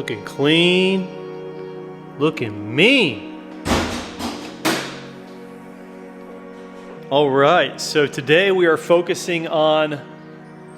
Looking clean, looking mean. All right, so today we are focusing on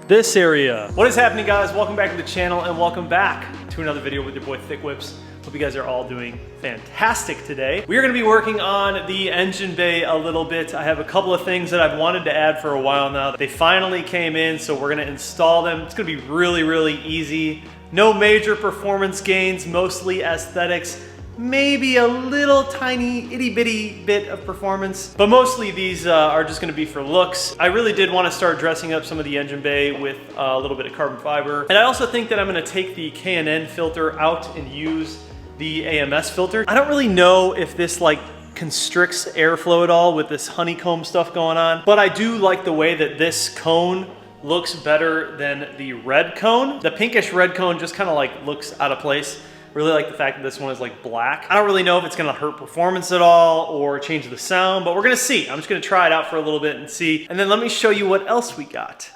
this area. What is happening, guys? Welcome back to the channel and welcome back to another video with your boy Thick Whips. Hope you guys are all doing fantastic today. We are gonna be working on the engine bay a little bit. I have a couple of things that I've wanted to add for a while now. They finally came in, so we're gonna install them. It's gonna be really, really easy. No major performance gains, mostly aesthetics. Maybe a little tiny itty bitty bit of performance, but mostly these are just gonna be for looks. I really did wanna start dressing up some of the engine bay with a little bit of carbon fiber. And I also think that I'm gonna take the K&N filter out and use the AMS filter. I don't really know if this like constricts airflow at all with this honeycomb stuff going on, but I do like the way that this cone looks better than the red cone. The pinkish red cone just kind of like looks out of place. Really like the fact that this one is like black. I don't really know if it's gonna hurt performance at all or change the sound, but we're gonna see. I'm just gonna try it out for a little bit and see. And then let me show you what else we got.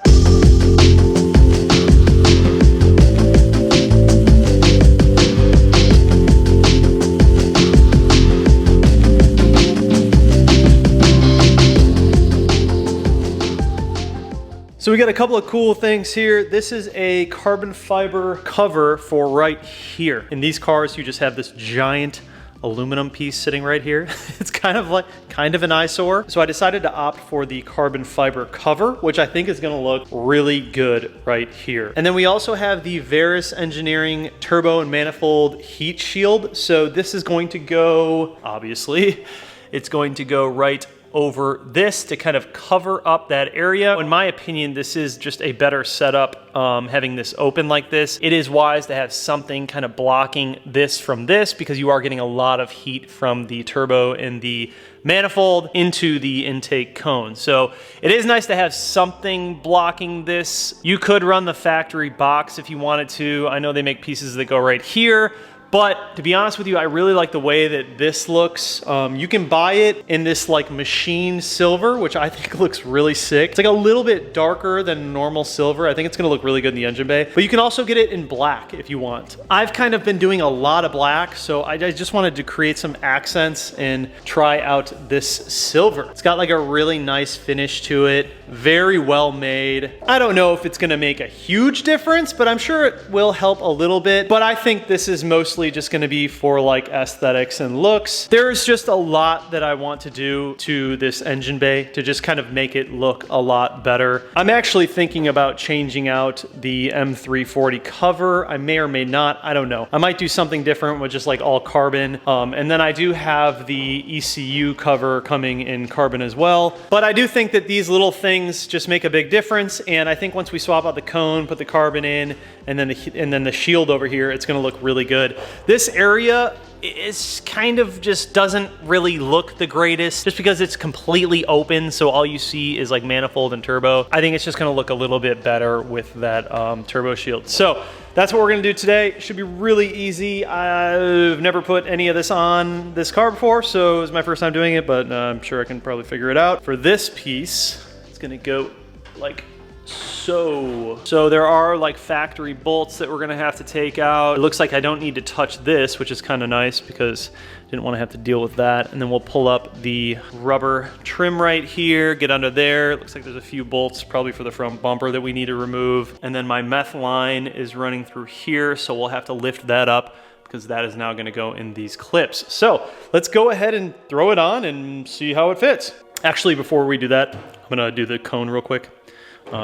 So we got a couple of cool things here. This is a carbon fiber cover for right here. In these cars, you just have this giant aluminum piece sitting right here. It's kind of an eyesore. So I decided to opt for the carbon fiber cover, which I think is gonna look really good right here. And then we also have the Verus Engineering turbo and manifold heat shield. So this is going to go, obviously, it's going to go right over this to kind of cover up that area. In my opinion, this is just a better setup, having this open like this. It is wise to have something kind of blocking this from this because you are getting a lot of heat from the turbo and the manifold into the intake cone. So it is nice to have something blocking this. You could run the factory box if you wanted to. I know they make pieces that go right here. But to be honest with you, I really like the way that this looks. You can buy it in this like machine silver, which I think looks really sick. It's like a little bit darker than normal silver. I think it's gonna look really good in the engine bay. But you can also get it in black if you want. I've kind of been doing a lot of black, so I just wanted to create some accents and try out this silver. It's got like a really nice finish to it. Very well made. I don't know if it's gonna make a huge difference, but I'm sure it will help a little bit. But I think this is mostly just gonna be for like aesthetics and looks. There's just a lot that I want to do to this engine bay to just kind of make it look a lot better. I'm actually thinking about changing out the M340 cover. I may or may not, I don't know. I might do something different with just like all carbon. And then I do have the ECU cover coming in carbon as well. But I do think that these little things just make a big difference. And I think once we swap out the cone, put the carbon in, and then the shield over here, it's gonna look really good. This area is kind of just doesn't really look the greatest just because it's completely open, so all you see is like manifold and turbo. I think it's just gonna look a little bit better with that turbo shield. So that's what we're gonna do today. It should be really easy. I've never put any of this on this car before, so it's my first time doing it, but I'm sure I can probably figure it out. For this piece, it's gonna go like so there are like factory bolts that we're gonna have to take out. It looks like I don't need to touch this, which is kind of nice because I didn't want to have to deal with that. And then we'll pull up the rubber trim right here, get under there. It looks like there's a few bolts probably for the front bumper that we need to remove. And then my meth line is running through here, so we'll have to lift that up because that is now gonna go in these clips. So let's go ahead and throw it on and see how it fits. Actually, before we do that, I'm gonna do the cone real quick.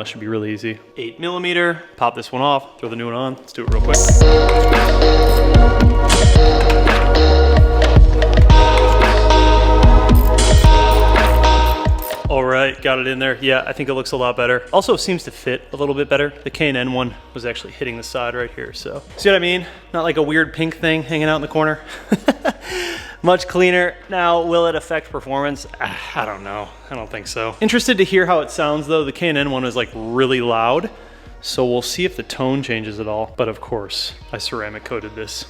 Should be really easy. 8mm, pop this one off, throw the new one on. Let's do it real quick. All right, got it in there. Yeah, I think it looks a lot better. Also seems to fit a little bit better. The K&N one was actually hitting the side right here, so. See what I mean? Not like a weird pink thing hanging out in the corner. Much cleaner. Now, will it affect performance? I don't know. I don't think so. Interested to hear how it sounds though. The K&N one is like really loud, so we'll see if the tone changes at all. But of course, I ceramic coated this.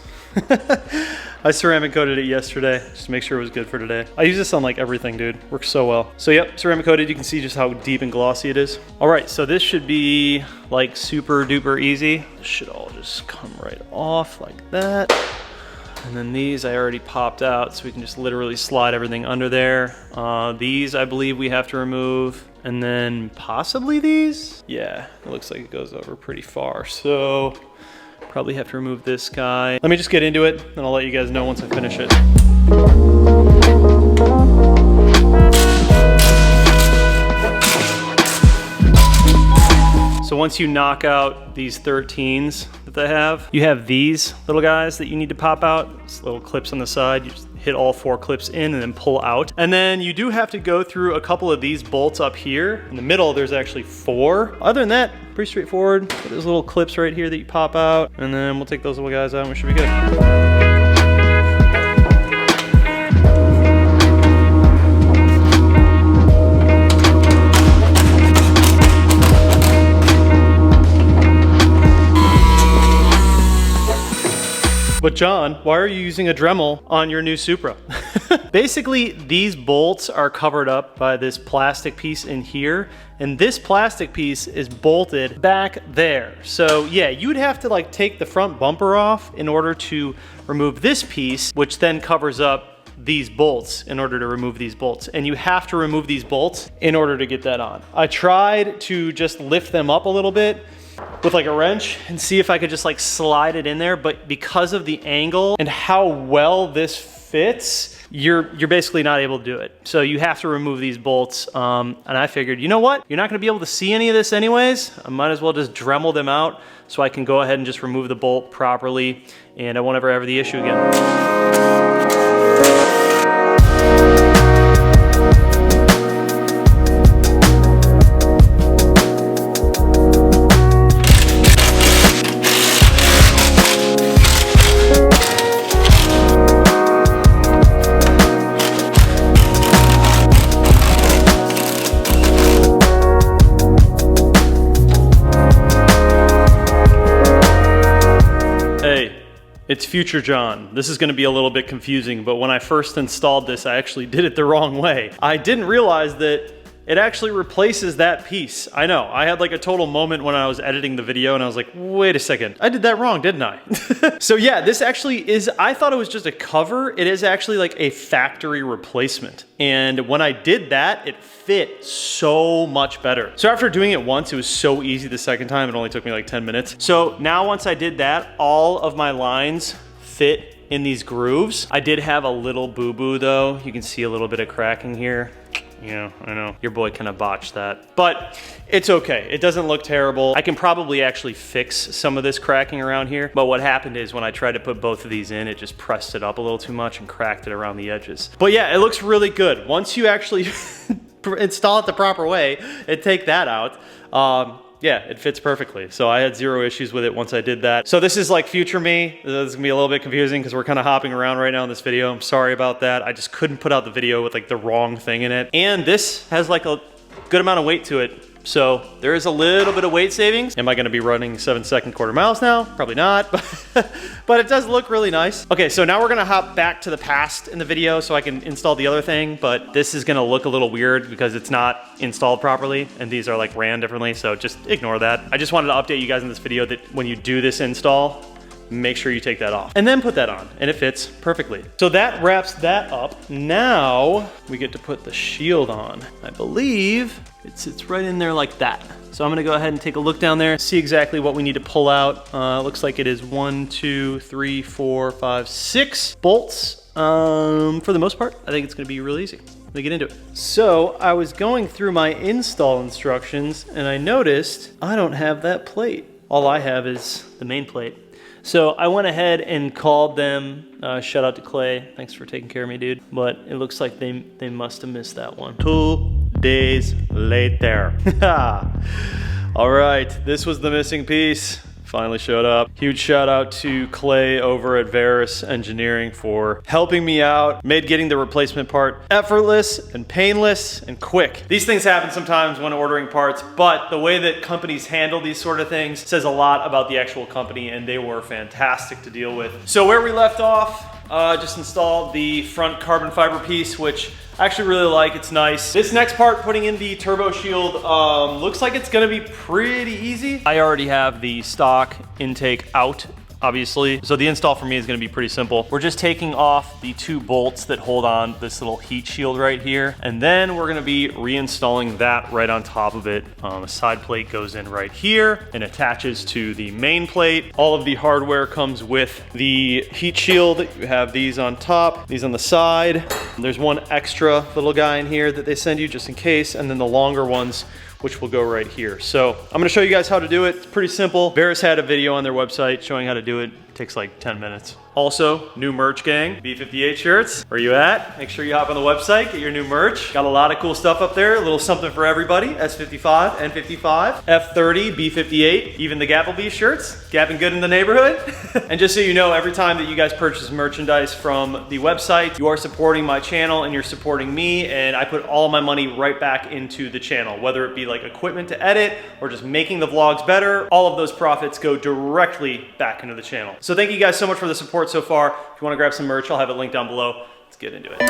I ceramic coated it yesterday just to make sure it was good for today. I use this on like everything, dude. Works so well. So yep, ceramic coated. You can see just how deep and glossy it is. All right, so this should be like super duper easy. This should all just come right off like that. And then these I already popped out, so we can just literally slide everything under there. These I believe we have to remove. And then possibly these? Yeah, it looks like it goes over pretty far. So probably have to remove this guy. Let me just get into it, and I'll let you guys know once I finish it. So once you knock out these 13s that they have, you have these little guys that you need to pop out. It's little clips on the side. You just hit all 4 clips in and then pull out. And then you do have to go through a couple of these bolts up here. In the middle, there's actually 4. Other than that, pretty straightforward. There's little clips right here that you pop out, and then we'll take those little guys out and we should be good. But John, why are you using a Dremel on your new Supra? Basically, these bolts are covered up by this plastic piece in here, and this plastic piece is bolted back there. So yeah, you'd have to like take the front bumper off in order to remove this piece, which then covers up these bolts in order to remove these bolts. And you have to remove these bolts in order to get that on. I tried to just lift them up a little bit with like a wrench and see if I could just like slide it in there, but because of the angle and how well this fits, you're basically not able to do it. So you have to remove these bolts, and I figured, you know what? You're not gonna be able to see any of this anyways. I might as well just Dremel them out so I can go ahead and just remove the bolt properly, and I won't ever have the issue again. It's future John. This is gonna be a little bit confusing, but when I first installed this, I actually did it the wrong way. I didn't realize that it actually replaces that piece. I know, I had like a total moment when I was editing the video and I was like, wait a second, I did that wrong, didn't I? So yeah, this actually is, I thought it was just a cover. It is actually like a factory replacement. And when I did that, it fit so much better. So after doing it once, it was so easy the second time. It only took me like 10 minutes. So now once I did that, all of my lines fit in these grooves. I did have a little boo-boo though. You can see a little bit of cracking here. Yeah, I know. Your boy kind of botched that. But it's okay. It doesn't look terrible. I can probably actually fix some of this cracking around here. But what happened is when I tried to put both of these in, it just pressed it up a little too much and cracked it around the edges. But yeah, it looks really good. Once you actually install it the proper way and take that out, yeah, it fits perfectly. So I had zero issues with it once I did that. So this is like future me. This is gonna be a little bit confusing because we're kind of hopping around right now in this video. I'm sorry about that. I just couldn't put out the video with like the wrong thing in it. And this has like a good amount of weight to it. So there is a little bit of weight savings. Am I gonna be running 7-second quarter miles now? Probably not, but it does look really nice. Okay, so now we're gonna hop back to the past in the video so I can install the other thing, but this is gonna look a little weird because it's not installed properly and these are like ran differently, so just ignore that. I just wanted to update you guys in this video that when you do this install, make sure you take that off and then put that on and it fits perfectly. So that wraps that up. Now we get to put the shield on. I believe it sits right in there like that. So I'm gonna go ahead and take a look down there, see exactly what we need to pull out. Looks like it is 1, 2, 3, 4, 5, 6 bolts. For the most part, I think it's gonna be real easy. Let me get into it. So I was going through my install instructions and I noticed I don't have that plate. All I have is the main plate. So I went ahead and called them. Shout out to Clay. Thanks for taking care of me, dude. But it looks like they must have missed that one. 2 days later. All right, this was the missing piece. finally showed up. Huge shout out to Clay over at Verus Engineering for helping me out, made getting the replacement part effortless and painless and quick. These things happen sometimes when ordering parts, but the way that companies handle these sort of things says a lot about the actual company, and they were fantastic to deal with. So where we left off, just installed the front carbon fiber piece, which I actually really like. It's nice. This next part, putting in the turbo shield, looks like it's gonna be pretty easy. I already have the stock intake out, obviously. So the install for me is gonna be pretty simple. We're just taking off the 2 bolts that hold on this little heat shield right here. And then we're gonna be reinstalling that right on top of it. A side plate goes in right here and attaches to the main plate. All of the hardware comes with the heat shield. You have these on top, these on the side. There's one extra little guy in here that they send you just in case. And then the longer ones, which will go right here. So I'm gonna show you guys how to do it. It's pretty simple. Verus had a video on their website showing how to do it. It takes like 10 minutes. Also, new merch gang, B58 shirts. Where you at? Make sure you hop on the website, get your new merch. Got a lot of cool stuff up there, a little something for everybody. S55, N55, F30, B58, even the Gapplebee shirts. Gapping good in the neighborhood. And just so you know, every time that you guys purchase merchandise from the website, you are supporting my channel and you're supporting me, and I put all my money right back into the channel, whether it be like equipment to edit or just making the vlogs better. All of those profits go directly back into the channel. So thank you guys so much for the support so far. If you want to grab some merch, I'll have it linked down below. Let's get into it.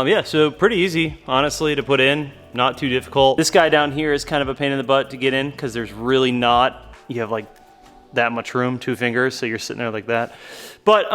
Yeah, so pretty easy, honestly, to put in. Not too difficult. This guy down here is kind of a pain in the butt to get in because there's really not, you have like that much room, 2 fingers, so you're sitting there like that. But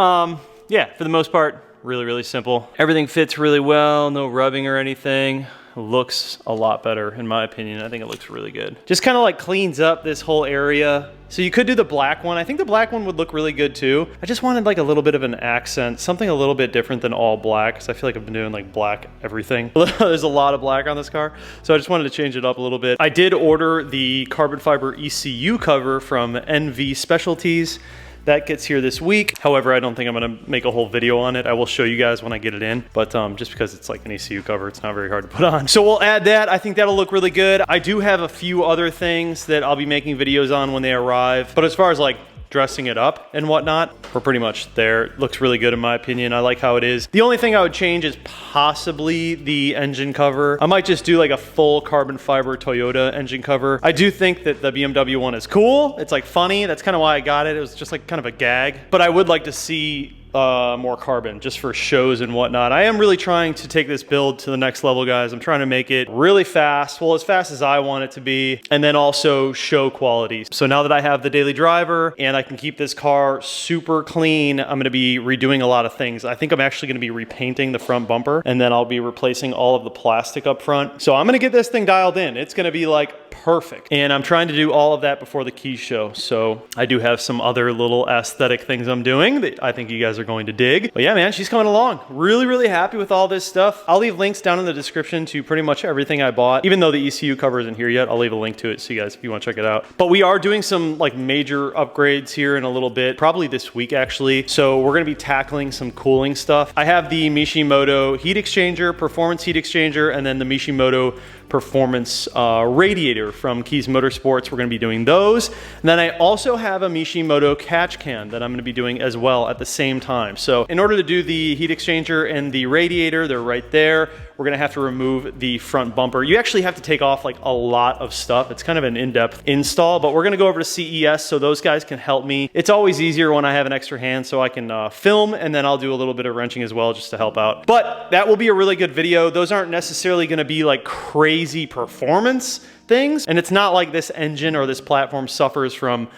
yeah, for the most part, really, really simple. Everything fits really well, no rubbing or anything. Looks a lot better in my opinion. I think it looks really good. Just kind of like cleans up this whole area. So you could do the black one. I think the black one would look really good too. I just wanted like a little bit of an accent, something a little bit different than all black, because I feel like I've been doing like black everything. There's a lot of black on this car, so I just wanted to change it up a little bit. I did order the carbon fiber ECU cover from NV Specialties. That gets here this week. However, I don't think I'm gonna make a whole video on it. I will show you guys when I get it in, but just because it's like an ECU cover, it's not very hard to put on. So we'll add that. I think that'll look really good. I do have a few other things that I'll be making videos on when they arrive, but as far as like dressing it up and whatnot, we're pretty much there. It looks really good in my opinion. I like how it is. The only thing I would change is possibly the engine cover. I might just do like a full carbon fiber Toyota engine cover. I do think that the BMW one is cool. It's like funny. That's kind of why I got it. It was just like kind of a gag, but I would like to see more carbon just for shows and whatnot. I am really trying to take this build to the next level, guys. I'm trying to make it really fast, well, as fast as I want it to be, and then also show quality. So now that I have the daily driver and I can keep this car super clean, I'm gonna be redoing a lot of things. I think I'm actually gonna be repainting the front bumper, and then I'll be replacing all of the plastic up front. So I'm gonna get this thing dialed in. It's gonna be like perfect. And I'm trying to do all of that before the keys show. So I do have some other little aesthetic things I'm doing that I think you guys guys are going to dig. But yeah, man, she's coming along. Really, really happy with all this stuff. I'll leave links down in the description to pretty much everything I bought. Even though the ECU cover isn't here yet, I'll leave a link to it so you guys, if you want to check it out. But we are doing some like major upgrades here in a little bit, probably this week actually. So we're going to be tackling some cooling stuff. I have the Mishimoto heat exchanger, performance heat exchanger, and then the Mishimoto performance radiator from Keys Motorsports. We're going to be doing those. And then I also have a Mishimoto catch can that I'm going to be doing as well at the same time. So in order to do the heat exchanger and the radiator, they're right there. We're going to have to remove the front bumper. You actually have to take off like a lot of stuff. It's kind of an in-depth install, but we're going to go over to CES so those guys can help me. It's always easier when I have an extra hand so I can film, and then I'll do a little bit of wrenching as well just to help out. But that will be a really good video. Those aren't necessarily going to be like crazy performance things, and it's not like this engine or this platform suffers from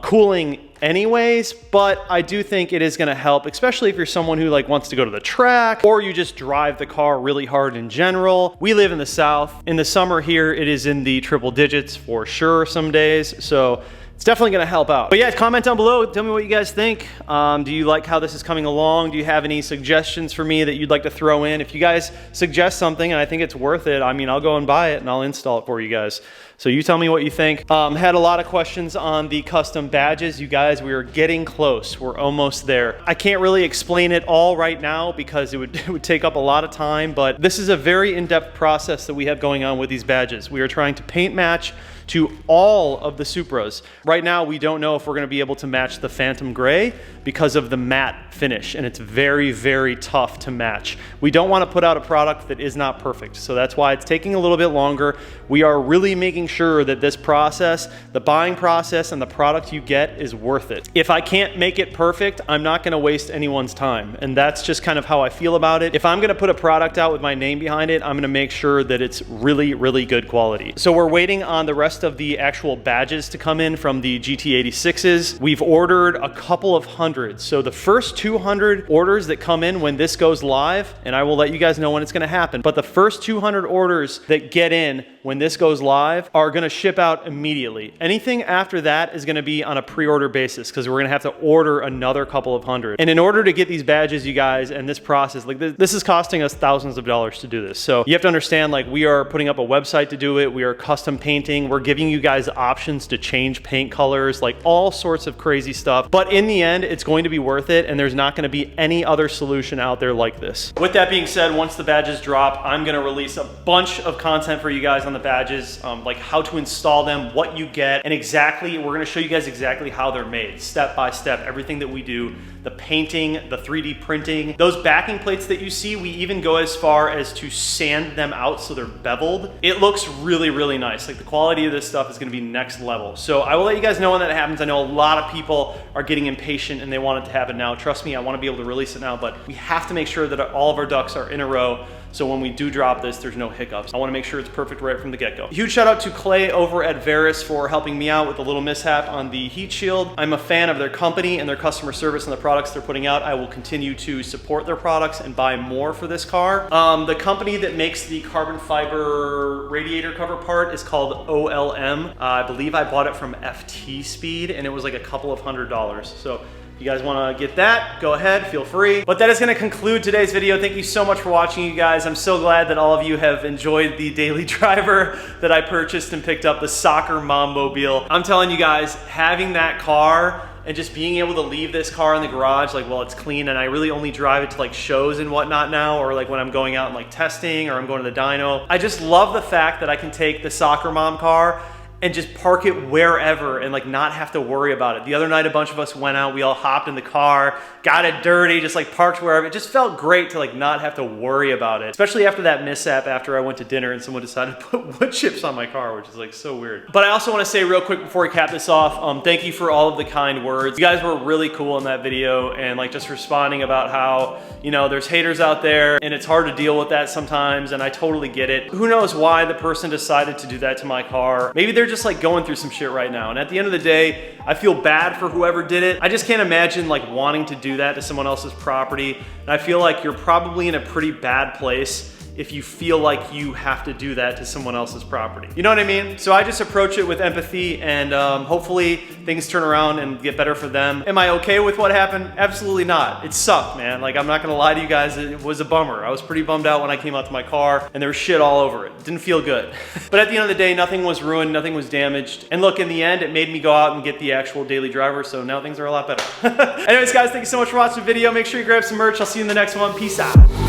cooling anyways, but I do think it is going to help, especially if you're someone who like wants to go to the track or you just drive the car really hard in general. We live in the South. In the summer here, it is in the triple digits for sure some days, so it's definitely going to help out. But yeah, comment down below. Tell me what you guys think. Do you like how this is coming along? Do you have any suggestions for me that you'd like to throw in? If you guys suggest something and I think it's worth it, I mean, I'll go and buy it and I'll install it for you guys. So you tell me what you think. Had a lot of questions on the custom badges. You guys, we are getting close. We're almost there. I can't really explain it all right now because it would take up a lot of time, but this is a very in-depth process that we have going on with these badges. We are trying to paint match to all of the Supras. Right now, we don't know if we're gonna be able to match the Phantom Gray because of the matte finish, and it's very, very tough to match. We don't wanna put out a product that is not perfect, so that's why it's taking a little bit longer. We are really making sure that this process, the buying process and the product you get is worth it. If I can't make it perfect, I'm not gonna waste anyone's time, and that's just kind of how I feel about it. If I'm gonna put a product out with my name behind it, I'm gonna make sure that it's really, really good quality. So we're waiting on the rest of the actual badges to come in from the GT86s. We've ordered a couple of hundred. So the first 200 orders that come in when this goes live, and I will let you guys know when it's gonna happen, but the first 200 orders that get in when this goes live are gonna ship out immediately. Anything after that is gonna be on a pre-order basis because we're gonna have to order another couple of hundred. And in order to get these badges, you guys, and this process, like this is costing us thousands of dollars to do this. So you have to understand, like, we are putting up a website to do it. We are custom painting. We're giving you guys options to change paint colors, like all sorts of crazy stuff. But in the end, it's going to be worth it, and there's not going to be any other solution out there like this. With that being said, once the badges drop, I'm going to release a bunch of content for you guys on the badges, like how to install them, what you get, and exactly, we're going to show you guys exactly how they're made, step by step, everything that we do, the painting, the 3D printing. Those backing plates that you see, we even go as far as to sand them out so they're beveled. It looks really, really nice. Like, the quality of this stuff is going to be next level. So I will let you guys know when that happens. I know a lot of people are getting impatient and they want it to happen now. Trust me, I want to be able to release it now, but we have to make sure that all of our ducks are in a row, so when we do drop this, there's no hiccups. I want to make sure it's perfect right from the get-go. Huge shout out to Clay over at Verus for helping me out with a little mishap on the heat shield. I'm a fan of their company and their customer service and the products they're putting out. I will continue to support their products and buy more for this car. The company that makes the carbon fiber radiator cover part is called OLM. I believe I bought it from FT Speed, and it was like a couple of $100s. So if you guys want to get that, go ahead, feel free. But that is going to conclude today's video. Thank you so much for watching, you guys. I'm so glad that all of you have enjoyed the daily driver that I purchased and picked up, the Soccer Mom-mobile. I'm telling you guys, having that car and just being able to leave this car in the garage, like, while it's clean, and I really only drive it to like shows and whatnot now, or like when I'm going out and like testing, or I'm going to the dyno. I just love the fact that I can take the Soccer Mom car and just park it wherever and like not have to worry about it. The other night, a bunch of us went out, we all hopped in the car, got it dirty, just like parked wherever. It just felt great to like not have to worry about it, especially after that mishap after I went to dinner and someone decided to put wood chips on my car, which is like so weird. But I also want to say real quick before we cap this off, thank you for all of the kind words. You guys were really cool in that video, and like just responding about how, you know, there's haters out there and it's hard to deal with that sometimes, and I totally get it. Who knows why the person decided to do that to my car? Maybe they're just like going through some shit right now, and at the end of the day, I feel bad for whoever did it. I just can't imagine like wanting to do that to someone else's property, and I feel like you're probably in a pretty bad place if you feel like you have to do that to someone else's property. You know what I mean? So I just approach it with empathy, and hopefully things turn around and get better for them. Am I okay with what happened? Absolutely not. It sucked, man. Like, I'm not gonna lie to you guys, it was a bummer. I was pretty bummed out when I came out to my car and there was shit all over it. Didn't feel good. But at the end of the day, nothing was ruined, nothing was damaged. And look, in the end, it made me go out and get the actual daily driver, so now things are a lot better. Anyways, guys, thank you so much for watching the video. Make sure you grab some merch. I'll see you in the next one. Peace out.